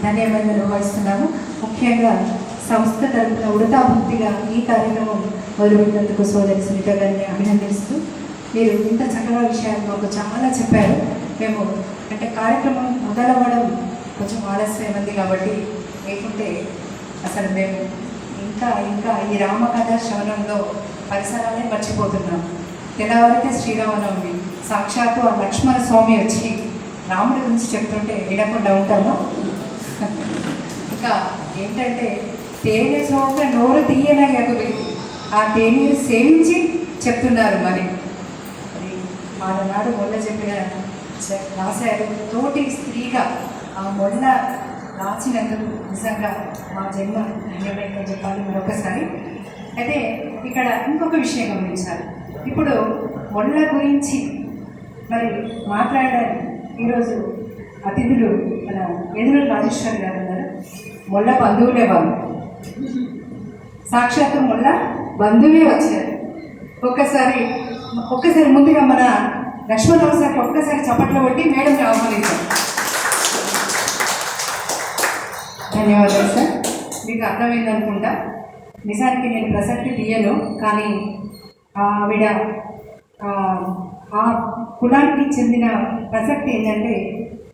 ధన్యవాదాలు నిర్వహిస్తున్నాము. ముఖ్యంగా సంస్థ తరఫున ఉడతాభక్తిగా ఈ కార్యక్రమం మొదలుపెట్టినందుకు సోదరి సునీత గారిని అభినందిస్తూ, మీరు ఇంత చక్కగా విషయాలు మాకు చాలా చెప్పారు. మేము అంటే కార్యక్రమం మొదలవ్వడం కొంచెం ఆలస్యమైంది కాబట్టి, లేకుంటే అసలు మేము ఇంకా ఇంకా ఈ రామకథ శ్రవణంలో పరిసరాలే మర్చిపోతున్నాం. తెల్లవారితే శ్రీరామనవమి, సాక్షాత్తు ఆ లక్ష్మణ స్వామి వచ్చి రాముడి గురించి చెప్తుంటే వినకుండా ఉంటాము. ఇంకా ఏంటంటే తేనె సోమ నోరు తీయనగదు, ఆ తేనెను సేవించి చెప్తున్నారు. మరి ఆనాడు మొన్న చెప్పిన రాశారు, తోటి స్త్రీగా ఆ మొన్న రాసినందుకు నిజంగా మా జన్మ ధన్యమైందని చెప్పాలి మరొకసారి. అయితే ఇక్కడ ఇంకొక విషయం గమనించాలి. ఇప్పుడు మొళ్ళ గురించి మరి మాట్లాడడానికి ఈరోజు అతిథులు మన ఎదురు రాజేశ్వరి గారు ఉన్నారు. మొళ్ళ బంధువులే వాళ్ళు, సాక్షాత్తు మొళ్ళ బంధువే వచ్చారు. ఒక్కసారి ముందుగా మన లక్ష్మణరావు సార్కి ఒక్కసారి చప్పట్లు కొట్టి మేడంని ఆహ్వానించారు. ధన్యవాదాలు సార్. మీకు అర్థమైందనుకుంటా. నిజానికి నేను ప్రసక్తి తీయను, కానీ ఆవిడ ఆ కులానికి చెందిన ప్రసక్తి ఏంటంటే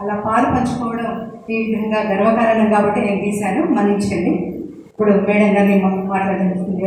అలా పాలు పంచుకోవడం ఈ విధంగా గర్వకారణం కాబట్టి నేను తీశాను, మన్నించండి. ఇప్పుడు మేడం గారిని మాట్లాడుతుంది.